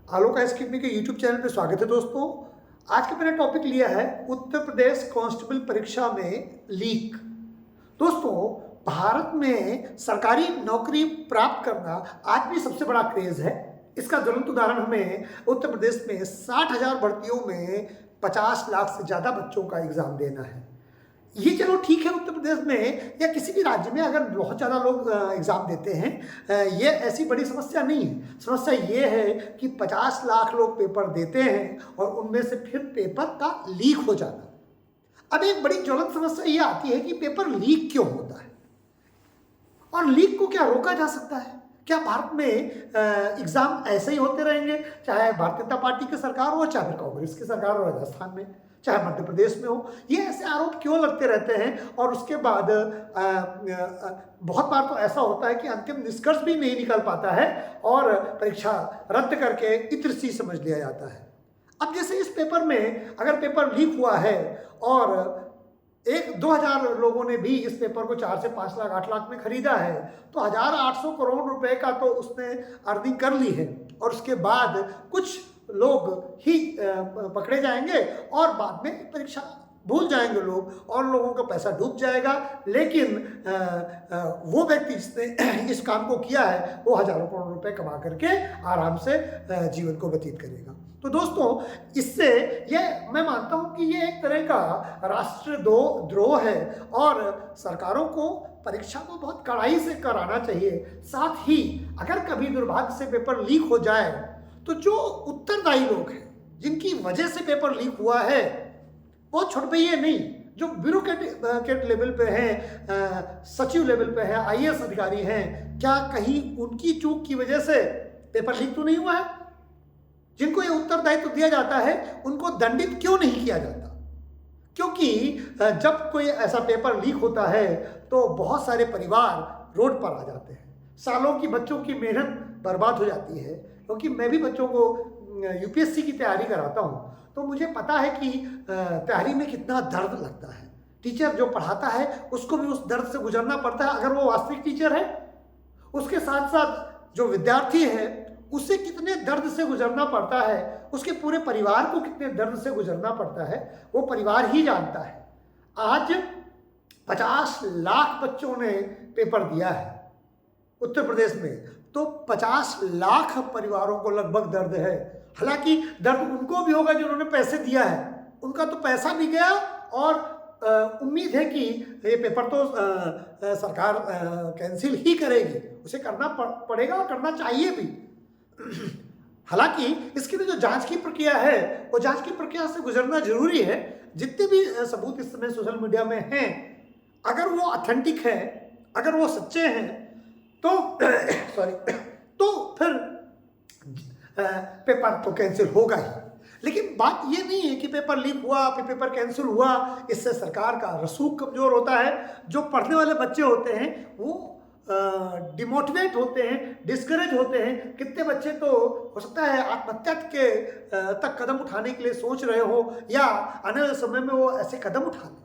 आलोक SKP के YouTube channel पे स्वागत है दोस्तों। आज का मैंने टॉपिक लिया है उत्तर प्रदेश कांस्टेबल परीक्षा में लीक। दोस्तों, भारत में सरकारी नौकरी प्राप्त करना आज भी सबसे बड़ा क्रेज है। इसका ज्वलंत उदाहरण हमें उत्तर प्रदेश में 60,000 भर्तियों में 50 लाख से ज़्यादा बच्चों का एग्ज़ाम देना है। ये चलो ठीक है, उत्तर प्रदेश में या किसी भी राज्य में अगर बहुत ज़्यादा लोग एग्ज़ाम देते हैं, ये ऐसी बड़ी समस्या नहीं है। समस्या ये है कि 50 लाख लोग पेपर देते हैं और उनमें से फिर पेपर का लीक हो जाना। अब एक बड़ी ज्वलंत समस्या ये आती है कि पेपर लीक क्यों होता है और लीक को क्या रोका जा सकता है? क्या भारत में एग्ज़ाम ऐसे ही होते रहेंगे, चाहे भारतीय जनता पार्टी की सरकार हो, चाहे फिर कांग्रेस की सरकार हो राजस्थान में, चाहे मध्य प्रदेश में हो? ये ऐसे आरोप क्यों लगते रहते हैं? और उसके बाद बहुत बार तो ऐसा होता है कि अंतिम निष्कर्ष भी नहीं निकल पाता है और परीक्षा रद्द करके इत्र सी समझ लिया जाता है। अब जैसे इस पेपर में अगर पेपर लीक हुआ है और 1-2 हज़ार लोगों ने भी इस पेपर को 4 से 5 लाख 8 लाख में खरीदा है, तो 1,800 करोड़ रुपए का तो उसने अर्निंग कर ली है और उसके बाद कुछ लोग ही पकड़े जाएंगे और बाद में परीक्षा भूल जाएंगे लोग और लोगों का पैसा डूब जाएगा। लेकिन वो व्यक्ति जिसने इस काम को किया है वो हज़ारों करोड़ रुपए कमा करके आराम से जीवन को व्यतीत करेगा। तो दोस्तों, इससे ये मैं मानता हूँ कि ये एक तरह का राष्ट्रद्रोह है और सरकारों को परीक्षा को बहुत कड़ाई से कराना चाहिए। साथ ही अगर कभी दुर्भाग्य से पेपर लीक हो जाए तो जो उत्तरदायी लोग हैं, जिनकी वजह से पेपर लीक हुआ है, वो छुटपइये नहीं, जो ब्यूरोक्रेट लेवल पे हैं, सचिव लेवल पे हैं, आईएएस अधिकारी हैं, क्या कहीं उनकी चूक की वजह से पेपर लीक तो नहीं हुआ है? जिनको ये उत्तरदायित्व दिया जाता है उनको दंडित क्यों नहीं किया जाता? क्योंकि जब कोई ऐसा पेपर लीक होता है तो बहुत सारे परिवार रोड पर आ जाते हैं, सालों की बच्चों की मेहनत बर्बाद हो जाती है। क्योंकि मैं भी बच्चों को यूपीएससी की तैयारी कराता हूँ, तो मुझे पता है कि तैयारी में कितना दर्द लगता है। टीचर जो पढ़ाता है उसको भी उस दर्द से गुजरना पड़ता है, अगर वो वास्तविक टीचर है। उसके साथ साथ जो विद्यार्थी है उसे कितने दर्द से गुजरना पड़ता है, उसके पूरे परिवार को कितने दर्द से गुजरना पड़ता है, वो परिवार ही जानता है। आज 50 लाख बच्चों ने पेपर दिया है उत्तर प्रदेश में, तो 50 लाख परिवारों को लगभग दर्द है। हालांकि दर्द उनको भी होगा जिन्होंने पैसे दिया है, उनका तो पैसा भी गया और उम्मीद है कि ये पेपर तो सरकार कैंसिल ही करेगी, उसे करना पड़ेगा और करना चाहिए भी। हालांकि इसके लिए जो जांच की प्रक्रिया है वो जांच की प्रक्रिया से गुजरना जरूरी है। जितने भी सबूत इस समय सोशल मीडिया में हैं, अगर वो ऑथेंटिक है, अगर वो सच्चे हैं, तो तो फिर पेपर तो कैंसिल होगा ही। लेकिन बात ये नहीं है कि पेपर लीक हुआ फिर पेपर कैंसिल हुआ, इससे सरकार का रसूख कमजोर होता है। जो पढ़ने वाले बच्चे होते हैं वो डिमोटिवेट होते हैं, डिस्करेज होते हैं। कितने बच्चे तो हो सकता है आत्महत्या के तक कदम उठाने के लिए सोच रहे हो या आने वाले समय में वो ऐसे कदम उठा लें,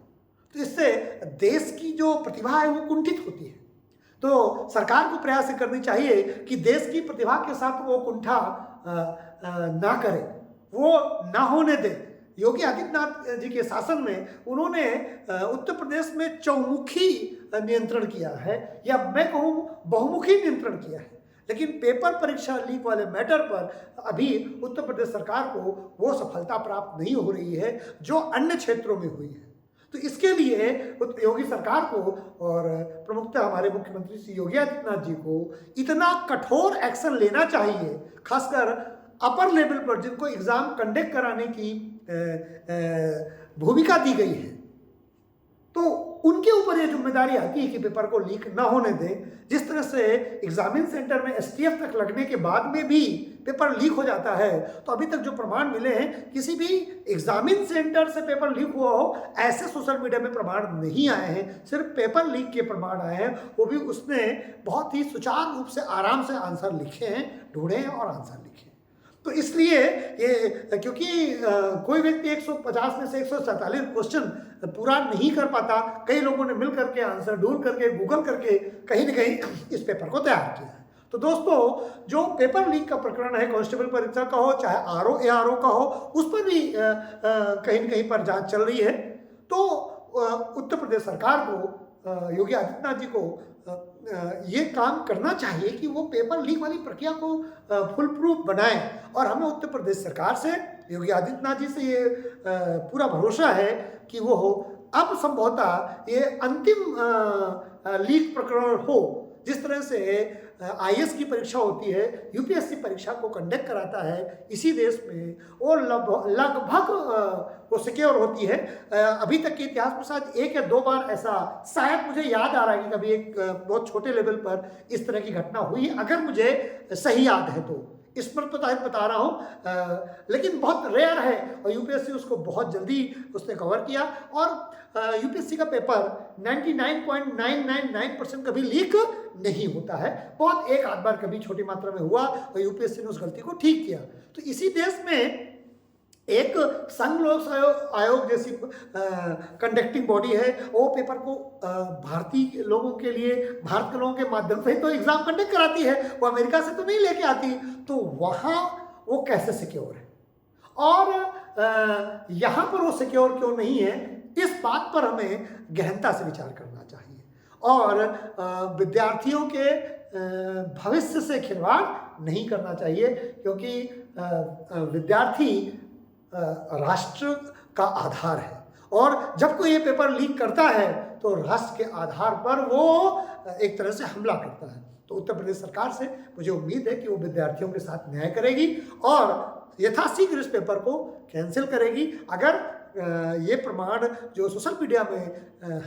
तो इससे देश की जो प्रतिभा है वो कुंठित होती है। तो सरकार को प्रयास करनी चाहिए कि देश की प्रतिभा के साथ वो कुंठा ना करे, वो ना होने दे। योगी आदित्यनाथ जी के शासन में उन्होंने उत्तर प्रदेश में चौमुखी नियंत्रण किया है, या मैं कहूँ बहुमुखी नियंत्रण किया है। लेकिन पेपर परीक्षा लीक वाले मैटर पर अभी उत्तर प्रदेश सरकार को वो सफलता प्राप्त नहीं हो रही है जो अन्य क्षेत्रों में हुई है। तो इसके लिए योगी सरकार को और प्रमुखतः हमारे मुख्यमंत्री श्री योगी आदित्यनाथ जी को इतना कठोर एक्शन लेना चाहिए, खासकर अपर लेवल पर जिनको एग्ज़ाम कंडक्ट कराने की भूमिका दी गई है, तो उनके ऊपर ये जिम्मेदारी आती है कि पेपर को लीक ना होने दें। जिस तरह से एग्जामिन सेंटर में एसटीएफ तक लगने के बाद में भी पेपर लीक हो जाता है, तो अभी तक जो प्रमाण मिले हैं किसी भी एग्जामिन सेंटर से पेपर लीक हुआ हो ऐसे सोशल मीडिया में प्रमाण नहीं आए हैं। सिर्फ पेपर लीक के प्रमाण आए हैं, वो भी उसने बहुत ही सुचारू रूप से आराम से आंसर लिखे हैं, ढूंढे हैं और आंसर लिखे हैं। तो इसलिए ये क्योंकि कोई व्यक्ति 150 में से 147 क्वेश्चन पूरा नहीं कर पाता, कई लोगों ने मिल करके आंसर ढूंढ करके गूगल करके कहीं न कहीं इस पेपर को तैयार किया है। तो दोस्तों, जो पेपर लीक का प्रकरण है, कांस्टेबल परीक्षा का हो चाहे आरओ एआरओ का हो, उस पर भी कहीं न कहीं पर जांच चल रही है। तो उत्तर प्रदेश सरकार को, योगी आदित्यनाथ जी को ये काम करना चाहिए कि वो पेपर लीक वाली प्रक्रिया को फुल प्रूफ बनाएं। और हमें उत्तर प्रदेश सरकार से, योगी आदित्यनाथ जी से ये पूरा भरोसा है कि वो अब संभवतः ये अंतिम लीक प्रकरण हो। जिस तरह से आईएएस की परीक्षा होती है, यूपीएससी परीक्षा को कंडक्ट कराता है इसी देश में, और लगभग वो सिक्योर होती है। अभी तक के इतिहास में शायद 1 या 2 बार ऐसा, शायद मुझे याद आ रहा है कि कभी एक बहुत छोटे लेवल पर इस तरह की घटना हुई, अगर मुझे सही याद है तो। इस पर बता रहा हूँ, लेकिन बहुत रेयर है, और यूपीएससी उसको बहुत जल्दी उसने कवर किया। और यूपीएससी का पेपर 99.999% कभी लीक नहीं होता है। बहुत एक आध बार कभी छोटी मात्रा में हुआ और यूपीएससी ने उस गलती को ठीक किया। तो इसी देश में एक संघ लोक आयोग जैसी कंडक्टिंग बॉडी है, वो पेपर को भारतीय लोगों के लिए, भारत के लोगों के माध्यम से तो एग्जाम कंडक्ट कराती है, वो अमेरिका से तो नहीं लेके आती। तो वहाँ वो कैसे सिक्योर है, और यहाँ पर वो सिक्योर क्यों नहीं है, इस बात पर हमें गहनता से विचार करना चाहिए। और विद्यार्थियों के भविष्य से खिलवाड़ नहीं करना चाहिए, क्योंकि विद्यार्थी राष्ट्र का आधार है, और जब कोई ये पेपर लीक करता है तो राष्ट्र के आधार पर वो एक तरह से हमला करता है। तो उत्तर प्रदेश सरकार से मुझे उम्मीद है कि वो विद्यार्थियों के साथ न्याय करेगी और यथाशीघ्र इस पेपर को कैंसिल करेगी। अगर ये प्रमाण जो सोशल मीडिया में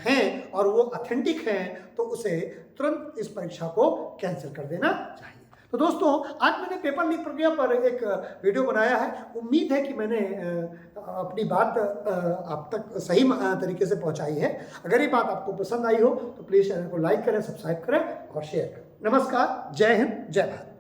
हैं और वो ऑथेंटिक हैं, तो उसे तुरंत इस परीक्षा को कैंसिल कर देना चाहिए। तो दोस्तों, आज मैंने पेपर लीक प्रक्रिया पर एक वीडियो बनाया है। उम्मीद है कि मैंने अपनी बात आप तक सही तरीके से पहुंचाई है। अगर ये बात आपको पसंद आई हो तो प्लीज़ चैनल को लाइक करें, सब्सक्राइब करें और शेयर करें। नमस्कार, जय हिंद, जय भारत।